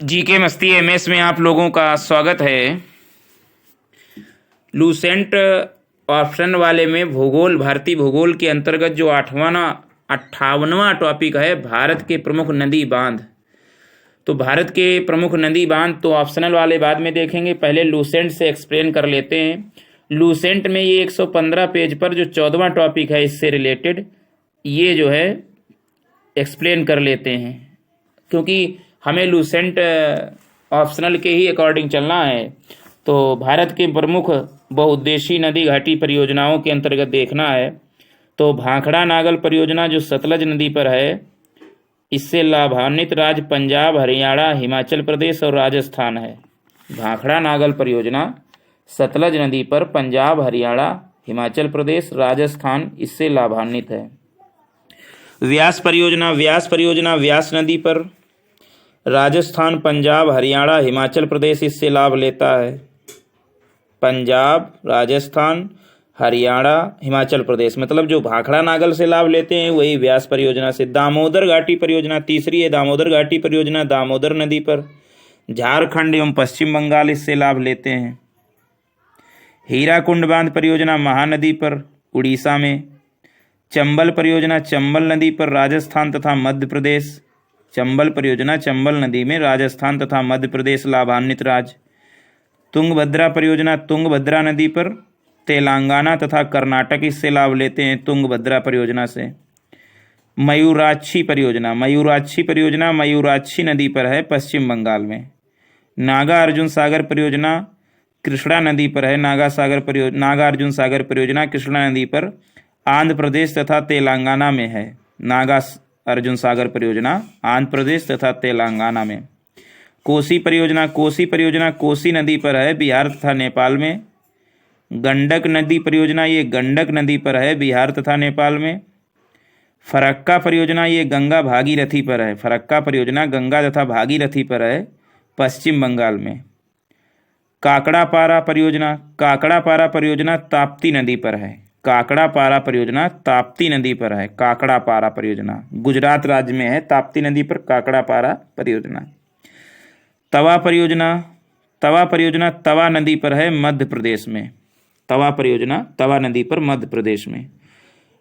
GK मस्ती MS में आप लोगों का स्वागत है। लूसेंट ऑप्शन वाले में भूगोल, भारतीय भूगोल के अंतर्गत जो 58वां टॉपिक है भारत के प्रमुख नदी बांध। तो भारत के प्रमुख नदी बांध तो ऑप्शनल वाले बाद में देखेंगे, पहले लूसेंट से एक्सप्लेन कर लेते हैं। लूसेंट में ये 115 पेज पर जो 14वां टॉपिक है इससे रिलेटेड ये जो है एक्सप्लेन कर लेते हैं, क्योंकि हमें लूसेंट ऑप्शनल के ही अकॉर्डिंग चलना है। तो भारत के प्रमुख बहुउद्देशीय नदी घाटी परियोजनाओं के अंतर्गत देखना है तो भाखड़ा नागल परियोजना जो सतलज नदी पर है, इससे लाभान्वित राज्य पंजाब, हरियाणा, हिमाचल प्रदेश और राजस्थान है। भाखड़ा नागल परियोजना सतलज नदी पर पंजाब, हरियाणा, हिमाचल प्रदेश, राजस्थान इससे लाभान्वित है। व्यास परियोजना व्यास नदी पर राजस्थान, पंजाब, हरियाणा, हिमाचल प्रदेश इससे लाभ लेता है। पंजाब, राजस्थान, हरियाणा, हिमाचल प्रदेश, मतलब जो भाखड़ा नागल से लाभ लेते हैं वही व्यास परियोजना से। दामोदर घाटी परियोजना तीसरी है। दामोदर घाटी परियोजना दामोदर नदी पर झारखंड एवं पश्चिम बंगाल इससे लाभ लेते हैं। हीराकुंड बांध परियोजना महानदी पर उड़ीसा में। चंबल परियोजना चंबल नदी पर राजस्थान तथा मध्य प्रदेश। चंबल परियोजना चंबल नदी में राजस्थान तथा मध्य प्रदेश लाभान्वित राज्य। तुंगभद्रा परियोजना तुंगभद्रा नदी पर तेलंगाना तथा कर्नाटक इससे लाभ लेते हैं तुंगभद्रा परियोजना से। मयूराक्षी परियोजना मयूराक्षी नदी पर है पश्चिम बंगाल में। नागा अर्जुन सागर परियोजना कृष्णा नदी पर है। नागा अर्जुन सागर परियोजना कृष्णा नदी पर आंध्र प्रदेश तथा तेलंगाना में है। नागा अर्जुन सागर परियोजना आंध्र प्रदेश तथा तेलंगाना में। कोसी परियोजना कोसी नदी पर है बिहार तथा नेपाल में। गंडक नदी परियोजना ये गंडक नदी पर है बिहार तथा नेपाल में। फरक्का परियोजना ये गंगा भागीरथी पर है। फरक्का परियोजना गंगा तथा भागीरथी पर है पश्चिम बंगाल में। काकड़ापारा परियोजना ताप्ती नदी पर है। काकड़ापारा परियोजना ताप्ती नदी पर है। काकड़ापारा परियोजना गुजरात राज्य में है। ताप्ती नदी पर काकड़ापारा परियोजना। तवा परियोजना तवा नदी पर है मध्य प्रदेश में। तवा परियोजना तवा नदी पर मध्य प्रदेश में।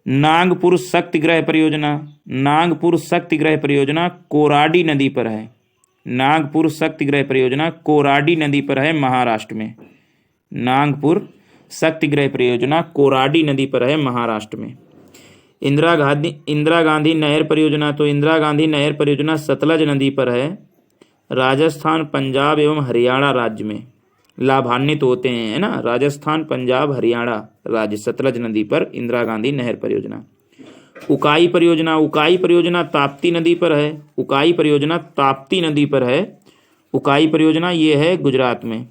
नागपुर शक्तिगृह परियोजना कोराडी नदी पर है। नागपुर शक्तिगृह परियोजना कोराडी नदी पर है महाराष्ट्र में। नागपुर शक्तिगृह परियोजना कोराडी नदी पर है महाराष्ट्र में। इंदिरा गांधी नहर परियोजना सतलज नदी पर है। राजस्थान, पंजाब एवं हरियाणा राज्य में लाभान्वित होते हैं, है ना। राजस्थान, पंजाब, हरियाणा राज्य सतलज नदी पर इंदिरा गांधी नहर परियोजना। उकाई परियोजना ताप्ती नदी पर है। उकाई परियोजना ये है गुजरात में।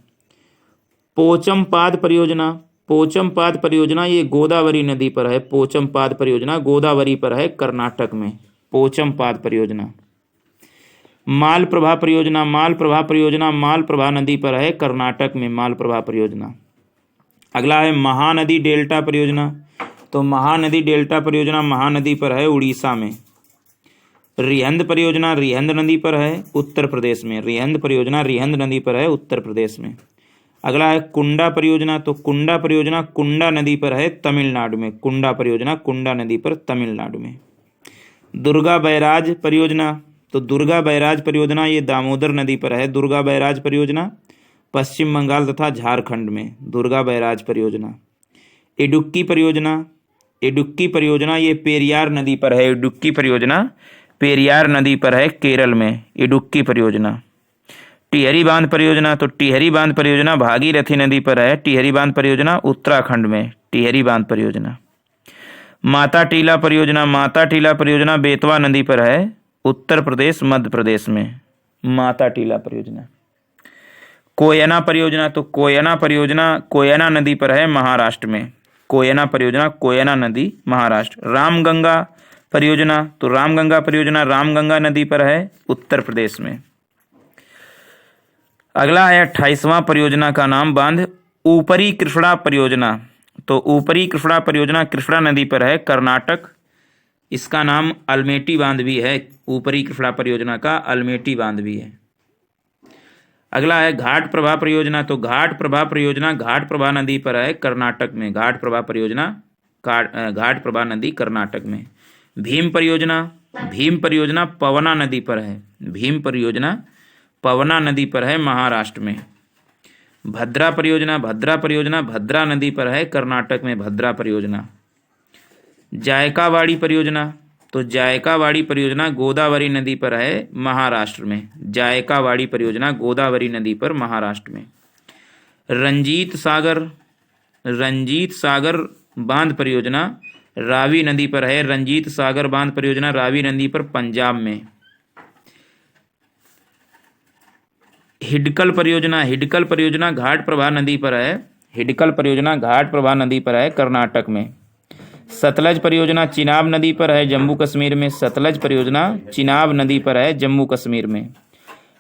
पोचमपाद परियोजना ये गोदावरी नदी पर है। पोचमपाद परियोजना गोदावरी पर है कर्नाटक में। पोचमपाद परियोजना। मालप्रभा नदी पर है कर्नाटक में। मालप्रभा परियोजना। अगला है महानदी डेल्टा परियोजना। तो महानदी डेल्टा परियोजना महानदी पर है उड़ीसा में। रिहंद परियोजना रिहंद नदी पर है उत्तर प्रदेश में। रिहंद परियोजना रिहंद नदी पर है उत्तर प्रदेश में। अगला है कुंडा परियोजना। तो कुंडा परियोजना कुंडा नदी पर है तमिलनाडु में। कुंडा परियोजना कुंडा नदी पर तमिलनाडु में। दुर्गा बैराज परियोजना। तो दुर्गा बैराज परियोजना ये दामोदर नदी पर है। दुर्गा बैराज परियोजना पश्चिम बंगाल तथा झारखंड में। दुर्गा बैराज परियोजना। इडुक्की परियोजना ये पेरियार नदी पर है। इडुक्की परियोजना पेरियार नदी पर है केरल में। इडुक्की परियोजना। टिहरी बांध परियोजना। तो टिहरी बांध परियोजना भागीरथी नदी पर है। टिहरी बांध परियोजना उत्तराखंड में। टिहरी बांध परियोजना। माता टीला परियोजना बेतवा नदी पर है उत्तर प्रदेश मध्य प्रदेश में। माता टीला परियोजना। कोयना परियोजना। तो कोयना परियोजना कोयना नदी पर है महाराष्ट्र में। कोयना परियोजना कोयना नदी महाराष्ट्र। रामगंगा परियोजना। तो रामगंगा परियोजना रामगंगा नदी पर है उत्तर प्रदेश में। अगला है 28वां परियोजना का नाम बांध ऊपरी कृष्णा परियोजना। तो ऊपरी कृष्णा परियोजना कृष्णा नदी पर है कर्नाटक। इसका नाम अल्मेटी बांध भी है। ऊपरी कृष्णा परियोजना का अल्मेटी बांध भी है। अगला है घाट प्रभा परियोजना। तो घाट प्रभा परियोजना घाट प्रभा नदी पर है कर्नाटक में। घाट प्रभा परियोजना घाट प्रभा नदी कर्नाटक में। भीम परियोजना पवना नदी पर है। भीम परियोजना पवना नदी पर है महाराष्ट्र में। भद्रा परियोजना भद्रा नदी पर है कर्नाटक में। भद्रा परियोजना। जायकावाड़ी परियोजना। तो जायकावाड़ी परियोजना गोदावरी नदी पर है महाराष्ट्र में। जायकावाड़ी परियोजना गोदावरी नदी पर महाराष्ट्र में। रंजीत सागर बांध परियोजना रावी नदी पर है। रंजीत सागर बांध परियोजना रावी नदी पर पंजाब में। हिडकल परियोजना घाट प्रभा नदी पर है। हिडकल परियोजना घाट प्रभा नदी पर है कर्नाटक में। सतलज परियोजना चिनाब नदी पर है जम्मू कश्मीर में। सतलज परियोजना चिनाब नदी पर है जम्मू कश्मीर में।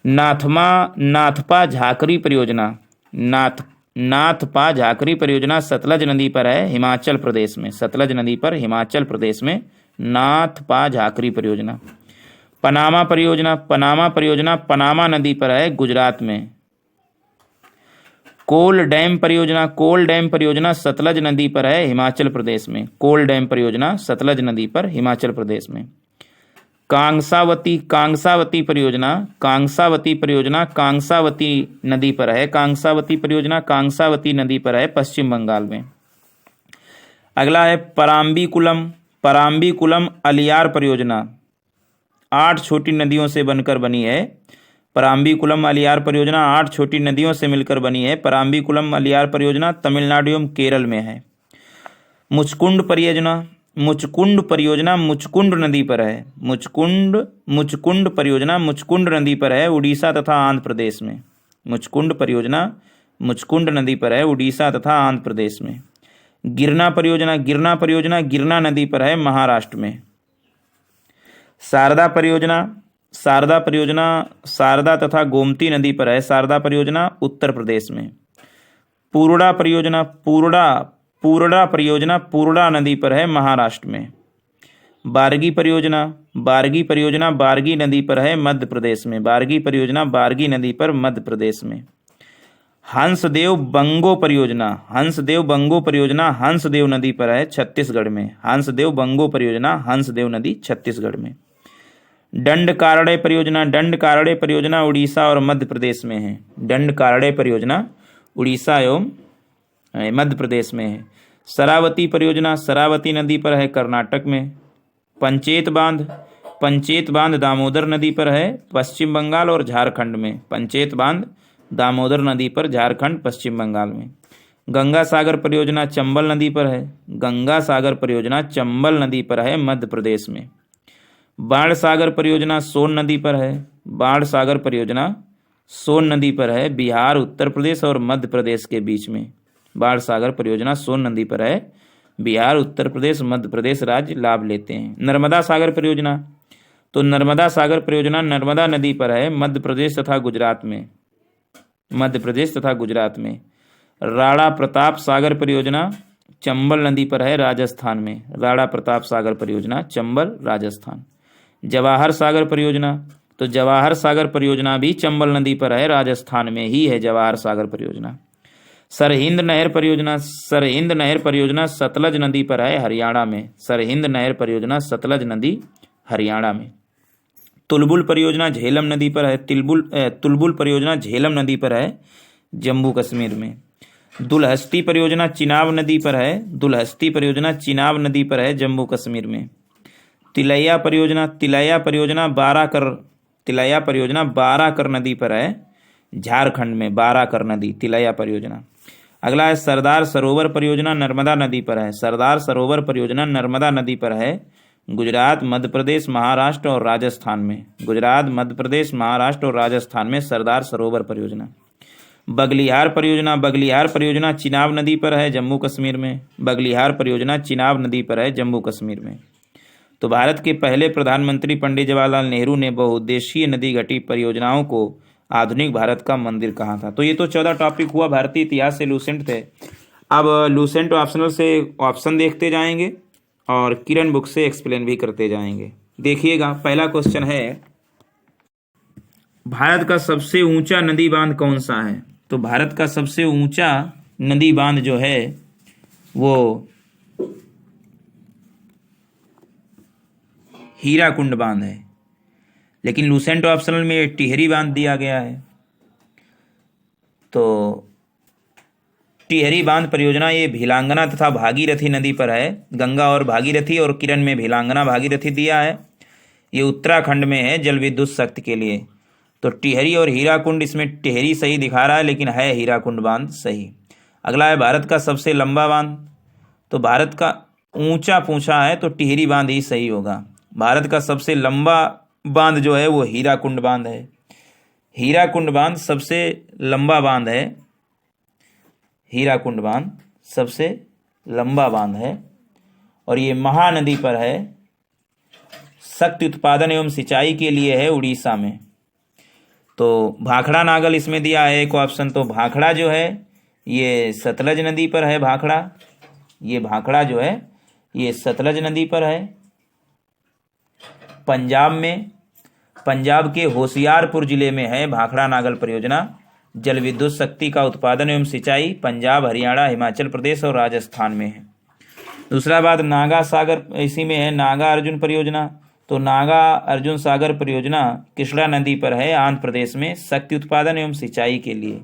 नाथपा झाकरी परियोजना सतलज नदी पर है हिमाचल प्रदेश में। सतलज नदी पर हिमाचल प्रदेश में नाथपा झाकरी परियोजना। पनामा परियोजना पनामा नदी पर है गुजरात में। कोल डैम परियोजना सतलज नदी पर है हिमाचल प्रदेश में। कोल डैम परियोजना सतलज नदी पर हिमाचल प्रदेश में। कांसावती परियोजना कांसावती नदी पर है। कांसावती परियोजना कांसावती नदी पर है पश्चिम बंगाल में। अगला है पराम्बीकुलम अलियार परियोजना 8 छोटी नदियों से बनकर बनी है। पराम्बीकुलम अलियार परियोजना 8 छोटी नदियों से मिलकर बनी है। पराम्बीकुलम अलियार परियोजना तमिलनाडु एवं केरल में है। मुचकुंड परियोजना मुचकुंड नदी पर है। मुचकुंड परियोजना मुचकुंड नदी पर है उड़ीसा तथा आंध्र प्रदेश में। मुचकुंड परियोजना मुचकुंड नदी पर है उड़ीसा तथा आंध्र प्रदेश में। गिरना परियोजना गिरना नदी पर है महाराष्ट्र में। शारदा परियोजना शारदा तथा गोमती नदी पर है। शारदा परियोजना उत्तर प्रदेश में। पूर्णा परियोजना पूर्णा नदी पर है महाराष्ट्र में। बारगी परियोजना बारगी नदी पर है मध्य प्रदेश में। बारगी परियोजना बारगी नदी पर मध्य प्रदेश में। हंसदेव बंगो परियोजना हंसदेव नदी पर है छत्तीसगढ़ में। हंसदेव बंगो परियोजना हंसदेव नदी छत्तीसगढ़ में। दंडकारण्य परियोजना उड़ीसा और मध्य प्रदेश में है। दंडकारण्य परियोजना उड़ीसा एवं मध्य प्रदेश में है। शरावती परियोजना शरावती नदी पर है कर्नाटक में। पंचेत बांध दामोदर नदी पर है पश्चिम बंगाल और झारखंड में। पंचेत बांध दामोदर नदी पर झारखंड पश्चिम बंगाल में। गंगा सागर परियोजना चंबल नदी पर है। गंगा सागर परियोजना चंबल नदी पर है मध्य प्रदेश में। बाण सागर परियोजना सोन नदी पर है। बाण सागर परियोजना सोन नदी पर है बिहार उत्तर प्रदेश और मध्य प्रदेश के बीच में। बाण सागर परियोजना सोन नदी पर है बिहार उत्तर प्रदेश मध्य प्रदेश राज्य लाभ लेते हैं। नर्मदा सागर परियोजना नर्मदा सागर परियोजना नर्मदा नदी पर है मध्य प्रदेश तथा गुजरात में। राणा प्रताप सागर परियोजना चंबल नदी पर है राजस्थान में। राणा प्रताप सागर परियोजना चंबल राजस्थान। जवाहर सागर परियोजना भी चंबल नदी पर है राजस्थान में ही है जवाहर सागर परियोजना। सरहिंद नहर परियोजना सतलज नदी पर है हरियाणा में। सरहिंद नहर परियोजना सतलज नदी हरियाणा में। तुलबुल परियोजना झेलम नदी पर है। तुलबुल परियोजना झेलम नदी पर है जम्मू कश्मीर में। दुलहस्ती परियोजना चिनाब नदी पर है। दुलहस्ती परियोजना चिनाब नदी पर है जम्मू कश्मीर में। तिलैया परियोजना बाराकर नदी पर है झारखंड में। बाराकर नदी तिलैया परियोजना। अगला है सरदार सरोवर परियोजना नर्मदा नदी पर है। सरदार सरोवर परियोजना नर्मदा नदी पर है गुजरात मध्य प्रदेश महाराष्ट्र और राजस्थान में। गुजरात मध्य प्रदेश महाराष्ट्र और राजस्थान में सरदार सरोवर परियोजना। बगलिहार परियोजना चिनाब नदी पर है जम्मू कश्मीर में। बगलिहार परियोजना चिनाब नदी पर है जम्मू कश्मीर में। तो भारत के पहले प्रधानमंत्री पंडित जवाहरलाल नेहरू ने बहुउद्देशीय नदी घटी परियोजनाओं को आधुनिक भारत का मंदिर कहा था। तो ये तो 14 टॉपिक हुआ भारतीय इतिहास से लूसेंट थे। अब लूसेंट ऑप्शनल से ऑप्शन देखते जाएंगे और किरण बुक से एक्सप्लेन भी करते जाएंगे। देखिएगा पहला क्वेश्चन है भारत का सबसे ऊंचा नदी बांध कौन सा है? तो भारत का सबसे ऊंचा नदी बांध जो है वो हीराकुंड बांध है, लेकिन लूसेंट ऑप्शनल में टिहरी बांध दिया गया है। तो टिहरी बांध परियोजना ये भिलांगना तथा भागीरथी नदी पर है। गंगा और भागीरथी और किरण में भिलांगना भागीरथी दिया है। ये उत्तराखंड में है जल विद्युत शक्ति के लिए। तो टिहरी और हीराकुंड, इसमें टिहरी सही दिखा रहा है लेकिन है हीराकुंड बांध सही। अगला है भारत का सबसे लंबा बांध। तो भारत का ऊंचा पूछा है तो टिहरी बांध ही सही होगा। भारत का सबसे लंबा बांध जो है वो हीराकुंड बांध है। हीराकुंड बांध सबसे लंबा बांध है। हीराकुंड बांध सबसे लंबा बांध है और ये महानदी पर है। शक्ति उत्पादन एवं सिंचाई के लिए है उड़ीसा में। तो भाखड़ा नागल इसमें दिया है एक ऑप्शन। तो भाखड़ा जो है ये सतलज नदी पर है। ये भाखड़ा जो है ये सतलज नदी पर है पंजाब में। पंजाब के होशियारपुर जिले में है भाखड़ा नागल परियोजना। जल विद्युत शक्ति का उत्पादन एवं सिंचाई पंजाब, हरियाणा, हिमाचल प्रदेश और राजस्थान में है। दूसरा बात नागा सागर, इसी में है नागा अर्जुन परियोजना। तो नागा अर्जुन सागर परियोजना कृष्णा नदी पर है आंध्र प्रदेश में, शक्ति उत्पादन एवं सिंचाई के लिए।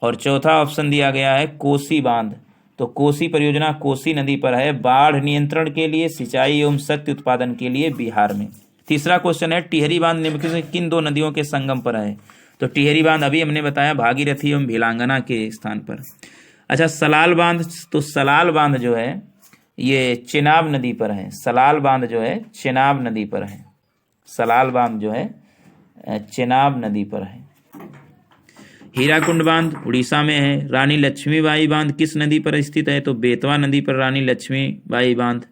और चौथा ऑप्शन दिया गया है कोसी बांध। तो कोसी परियोजना कोसी नदी पर है, बाढ़ नियंत्रण के लिए, सिंचाई एवं शक्ति उत्पादन के लिए बिहार में। तीसरा क्वेश्चन है टिहरी बांध निम्नलिखित में किन दो नदियों के संगम पर है? तो टिहरी बांध अभी हमने बताया भागीरथी एवं भिलांगना के स्थान पर। अच्छा, सलाल बांध। तो सलाल बांध जो है ये चेनाब नदी पर है। सलाल बांध जो है चेनाब नदी पर है। सलाल बांध जो है चेनाब नदी पर है। हीराकुंड बांध उड़ीसा में है। रानी लक्ष्मीबाई बांध किस नदी पर स्थित है? तो बेतवा नदी पर रानी लक्ष्मीबाई बांध।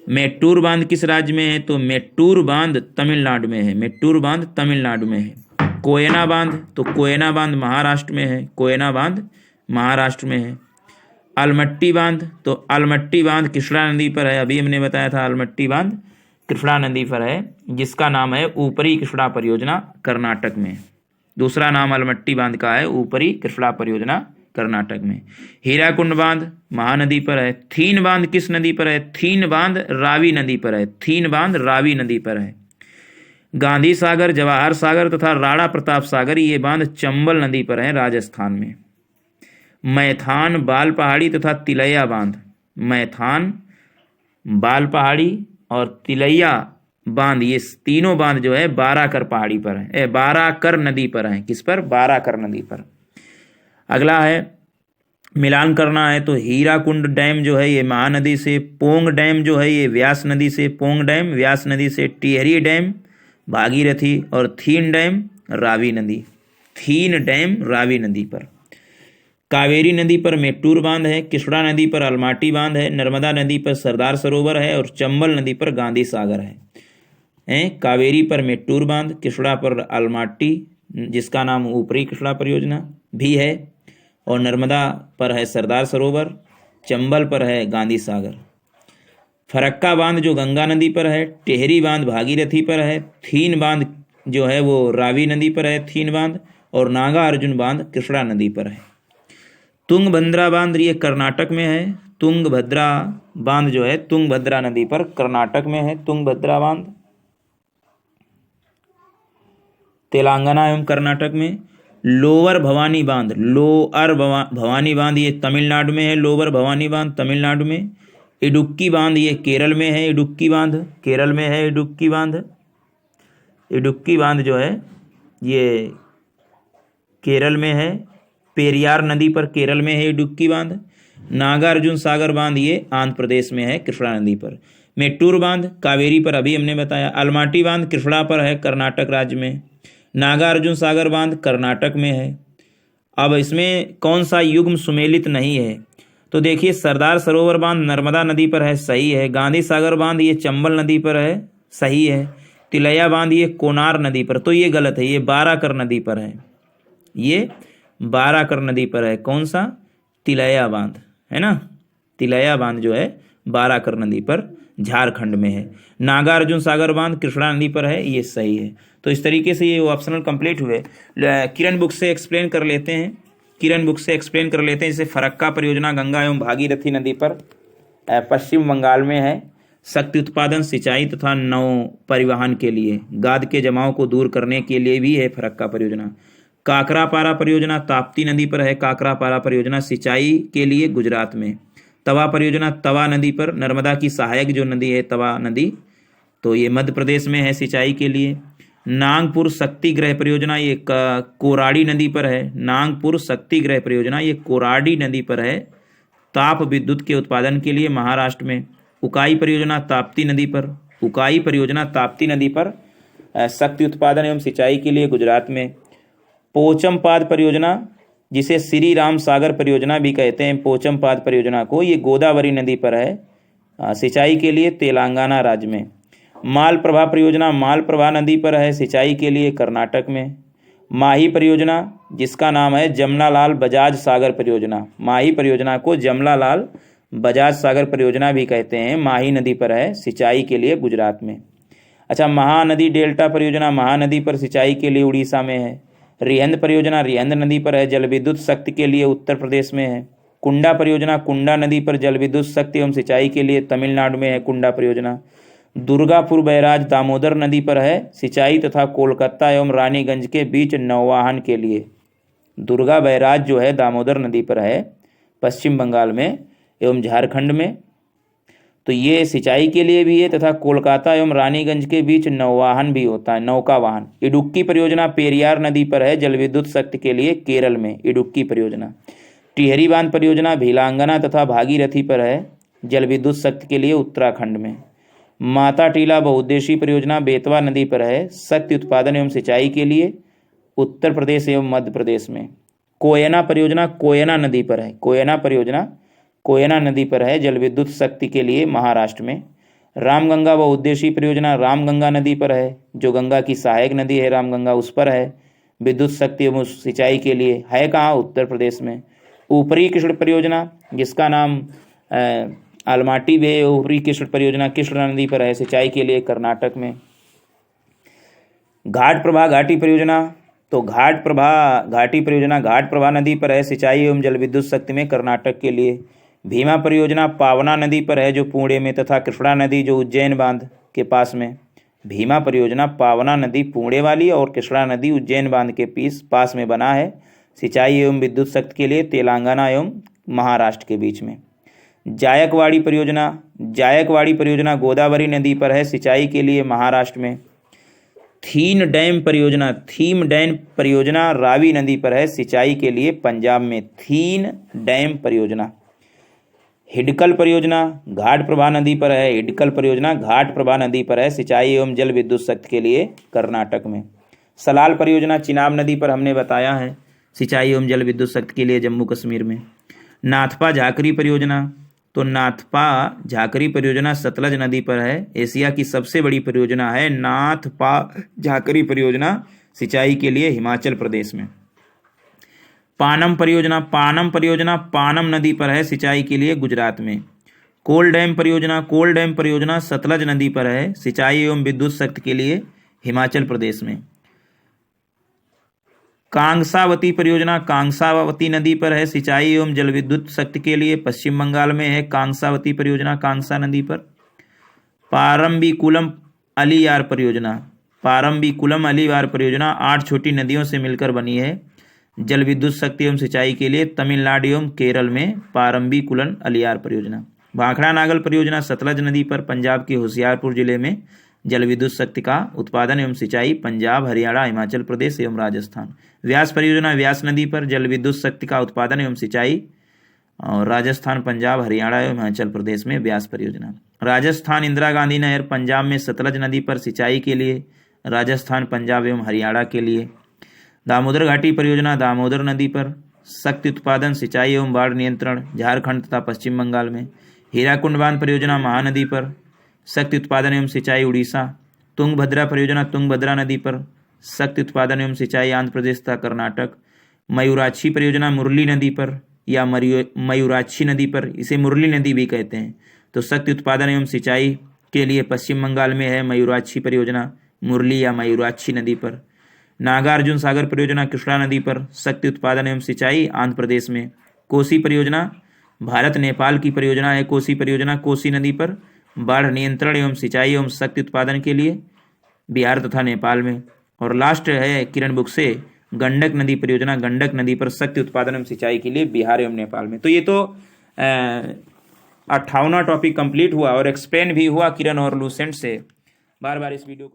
मेट्टूर बांध किस राज्य में है? तो मेट्टूर बांध तमिलनाडु में है। मेट्टूर बांध तमिलनाडु में है। कोयना बांध। तो कोयना बांध महाराष्ट्र में है। कोयना बांध महाराष्ट्र में है। अलमट्टी बांध। तो अलमट्टी बांध कृष्णा नदी पर है। अभी हमने बताया था अलमट्टी बांध कृष्णा नदी पर है, जिसका नाम है ऊपरी कृष्णा परियोजना, कर्नाटक में। दूसरा नाम अलमट्टी बांध का है ऊपरी कृष्णा परियोजना, कर्नाटक में। हीराकुंड बांध महानदी पर है। थीन बांध किस नदी पर है? थीन बांध रावी नदी पर है। थीन बांध रावी नदी पर है। गांधी सागर, जवाहर सागर तथा राणा प्रताप सागर ये बांध चंबल नदी पर है, राजस्थान में। मैथान, बाल पहाड़ी तथा तिलैया बांध। मैथान, बाल पहाड़ी और तिलैया बांध ये तीनों बांध जो है बाराकर पहाड़ी पर है, बाराकर नदी पर है। किस पर? बाराकर नदी पर। अगला है मिलान करना है। तो हीराकुंड डैम जो है ये महानदी से, पोंग डैम जो है ये व्यास नदी से, पोंग डैम व्यास नदी से, टिहरी डैम भागीरथी और थीन डैम रावी नदी। थीन डैम रावी नदी पर। कावेरी नदी पर मेट्टूर बांध है। कृष्णा नदी पर अलमाटी बांध है। नर्मदा नदी पर सरदार सरोवर है और चंबल नदी पर गांधी सागर है। कावेरी पर मेट्टूर बांध, कृष्णा पर अलमाटी जिसका नाम ऊपरी कृष्णा परियोजना भी है, और नर्मदा पर है सरदार सरोवर, चंबल पर है गांधी सागर। फरक्का बांध जो गंगा नदी पर है, टिहरी बांध भागीरथी पर है, थीन बांध जो है वो रावी नदी पर है थीन बांध, और नागा अर्जुन बांध कृष्णा नदी पर है। तुंगभद्रा बांध ये कर्नाटक में है। तुंगभद्रा बांध जो है तुंगभद्रा नदी पर कर्नाटक में है। तुंगभद्रा बांध तेलंगाना एवं कर्नाटक में। लोअर भवानी बांध, लोअर भवानी बांध ये तमिलनाडु में है। लोअर भवानी बांध तमिलनाडु में। इडुक्की बांध ये केरल में है। इडुक्की बांध केरल में है। इडुक्की बांध, इडुक्की बांध जो है ये केरल में है। पेरियार नदी पर केरल में है इडुक्की बांध। नागार्जुन सागर बांध ये आंध्र प्रदेश में है कृष्णा नदी पर। मेट्टूर बांध कावेरी पर अभी हमने बताया। अलमाटी बांध कृष्णा पर है कर्नाटक राज्य में। नागार्जुन सागर बांध कर्नाटक में है। अब इसमें कौन सा युग्म सुमेलित नहीं है? तो देखिए सरदार सरोवर बांध नर्मदा नदी पर है, सही है। गांधी सागर बांध ये चंबल नदी पर है, सही है। तिलैया बांध ये कोनार नदी पर, तो ये गलत है, ये बाराकर नदी पर है। ये बाराकर नदी पर है। कौन सा? तिलैया बांध है ना। तिलैया बांध जो है बाराकर नदी पर झारखंड में है। नागार्जुन सागर बांध कृष्णा नदी पर है, ये सही है। तो इस तरीके से ये ऑप्शनल कंप्लीट हुए। किरण बुक से एक्सप्लेन कर लेते हैं, जैसे फरक्का परियोजना गंगा एवं भागीरथी नदी पर पश्चिम बंगाल में है, शक्ति उत्पादन, सिंचाई तथा नौ परिवहन के लिए, गाद के जमाव को दूर करने के लिए भी है फरक्का परियोजना। काकरापारा परियोजना ताप्ती नदी पर है, काकरापारा परियोजना सिंचाई के लिए गुजरात में। तवा परियोजना तवा नदी पर, नर्मदा की सहायक जो नदी है तवा नदी, तो ये मध्य प्रदेश में है सिंचाई के लिए। नागपुर शक्ति गृह परियोजना ये कोराडी नदी पर है, नागपुर शक्ति गृह परियोजना ये कोराडी नदी पर है, ताप विद्युत के उत्पादन के लिए महाराष्ट्र में। उकाई परियोजना ताप्ती नदी पर, उकाई परियोजना ताप्ती नदी पर शक्ति उत्पादन एवं सिंचाई के लिए गुजरात में। पोचमपाद परियोजना जिसे श्री राम सागर परियोजना भी कहते हैं, पोचमपाद परियोजना को, ये गोदावरी नदी पर है सिंचाई के लिए तेलंगाना राज्य में। मालप्रभा परियोजना मालप्रभा नदी पर है सिंचाई के लिए कर्नाटक में। माही परियोजना जिसका नाम है जमनालाल बजाज सागर परियोजना, माही परियोजना को जमनालाल बजाज सागर परियोजना भी कहते हैं, माही नदी पर है सिंचाई के लिए गुजरात में। अच्छा, महानदी डेल्टा परियोजना महानदी पर सिंचाई के लिए उड़ीसा में है। रिहंद परियोजना रिहंद नदी पर है, जल विद्युत शक्ति के लिए उत्तर प्रदेश में है। कुंडा परियोजना कुंडा नदी पर जल विद्युत शक्ति एवं सिंचाई के लिए तमिलनाडु में है कुंडा परियोजना। दुर्गापुर बैराज दामोदर नदी पर है सिंचाई तथा कोलकाता एवं रानीगंज के बीच नौवाहन के लिए। दुर्गा बैराज जो है दामोदर नदी पर है पश्चिम बंगाल में एवं झारखंड में, तो ये सिंचाई के लिए भी है तथा कोलकाता एवं रानीगंज के बीच नौवाहन भी होता है, नौका वाहन। इडुक्की परियोजना पेरियार नदी पर है जल विद्युत शक्ति के लिए केरल में, इडुक्की परियोजना। टिहरी बांध परियोजना भीलांगना तथा भागीरथी पर है जल विद्युत शक्ति के लिए उत्तराखंड में। माता टीला बहुउद्देशीय परियोजना बेतवा नदी पर है शक्ति उत्पादन एवं सिंचाई के लिए उत्तर प्रदेश एवं मध्य प्रदेश में। कोयना परियोजना कोयना नदी पर है, कोयना परियोजना कोयना नदी पर है जल विद्युत शक्ति के लिए महाराष्ट्र में। रामगंगा बहुउद्देशीय परियोजना रामगंगा नदी पर है, जो गंगा की सहायक नदी है रामगंगा, उस पर है विद्युत शक्ति एवं सिंचाई के लिए, है कहाँ, उत्तर प्रदेश में। ऊपरी कृष्ण परियोजना जिसका नाम आलमाटी वे ऊपरी कृष्ण परियोजना कृष्णा नदी पर है सिंचाई के लिए कर्नाटक में। घाट प्रभा घाटी परियोजना, तो घाट प्रभा घाटी परियोजना घाट प्रभा नदी पर है सिंचाई एवं जल विद्युत शक्ति में कर्नाटक के लिए। भीमा परियोजना पावना नदी पर है जो पुणे में, तथा कृष्णा नदी जो उज्जैन बांध के पास में। भीमा परियोजना पावना नदी पुणे वाली और कृष्णा नदी उज्जैन बांध के पास में बना है सिंचाई एवं विद्युत शक्ति के लिए तेलंगाना एवं महाराष्ट्र के बीच में। जायकवाड़ी परियोजना गोदावरी नदी पर है सिंचाई के लिए महाराष्ट्र में। थीम डैम परियोजना रावी नदी पर है सिंचाई के लिए पंजाब में, थीन डैम परियोजना। हिडकल परियोजना घाट प्रभा नदी पर है, हिडकल परियोजना घाट प्रभा नदी पर है सिंचाई एवं जल विद्युत शक्ति के लिए कर्नाटक में। सलाल परियोजना चिनाब नदी पर हमने बताया है सिंचाई एवं जल विद्युत शक्ति के लिए जम्मू कश्मीर में। नाथपा झाकरी परियोजना, तो नाथपा झाकरी परियोजना सतलज नदी पर है, एशिया की सबसे बड़ी परियोजना है नाथपा झाकरी परियोजना सिंचाई के लिए हिमाचल प्रदेश में। पानम परियोजना पानम नदी पर है सिंचाई के लिए गुजरात में। कोल डैम परियोजना सतलज नदी पर है सिंचाई एवं विद्युत शक्ति के लिए हिमाचल प्रदेश में। कांसावती परियोजना कांसावती नदी पर है सिंचाई एवं जल विद्युत शक्ति के लिए पश्चिम बंगाल में है कांसावती परियोजना कांसा नदी पर। पारम्बिकुलम अलियार परियोजना 8 छोटी नदियों से मिलकर बनी है जल विद्युत शक्ति एवं सिंचाई के लिए तमिलनाडु एवं केरल में, पारम्बिकुलम अलियार परियोजना। भाखड़ा नागल परियोजना सतलज नदी पर पंजाब के होशियारपुर जिले में जल विद्युत शक्ति का उत्पादन एवं सिंचाई पंजाब, हरियाणा, हिमाचल प्रदेश एवं राजस्थान। व्यास परियोजना व्यास नदी पर जल विद्युत शक्ति का उत्पादन एवं सिंचाई और राजस्थान, पंजाब, हरियाणा एवं हिमाचल प्रदेश में व्यास परियोजना। राजस्थान इंदिरा गांधी नहर पंजाब में सतलज नदी पर सिंचाई के लिए, राजस्थान, पंजाब एवं हरियाणा के लिए। दामोदर घाटी परियोजना दामोदर नदी पर शक्ति उत्पादन, सिंचाई एवं बाढ़ नियंत्रण झारखंड तथा पश्चिम बंगाल में। हीराकुंड बांध परियोजना महानदी पर शक्ति उत्पादन एवं सिंचाई उड़ीसा। तुंगभद्रा परियोजना तुंगभद्रा नदी पर शक्ति उत्पादन एवं सिंचाई आंध्र प्रदेश तथा कर्नाटक। मयूराक्षी परियोजना मुरली नदी पर या मयूराक्षी नदी पर, इसे मुरली नदी भी कहते हैं, तो शक्ति उत्पादन एवं सिंचाई के लिए पश्चिम बंगाल में है मयूराक्षी परियोजना, मुरली या मयूराक्षी नदी पर। नागार्जुन सागर परियोजना कृष्णा नदी पर। शक्ति उत्पादन एवं सिंचाई आंध्र प्रदेश में। कोसी परियोजना भारत नेपाल की परियोजना है। कोसी परियोजना कोसी नदी पर। बाढ़ नियंत्रण एवं सिंचाई एवं शक्ति उत्पादन के लिए बिहार तथा नेपाल में। और लास्ट है किरण बुक से गंडक नदी परियोजना, गंडक नदी पर शक्ति उत्पादन एवं सिंचाई के लिए बिहार एवं नेपाल में। तो ये तो 58वां टॉपिक कंप्लीट हुआ और एक्सप्लेन भी हुआ किरण और लूसेंट से। बार बार इस वीडियो को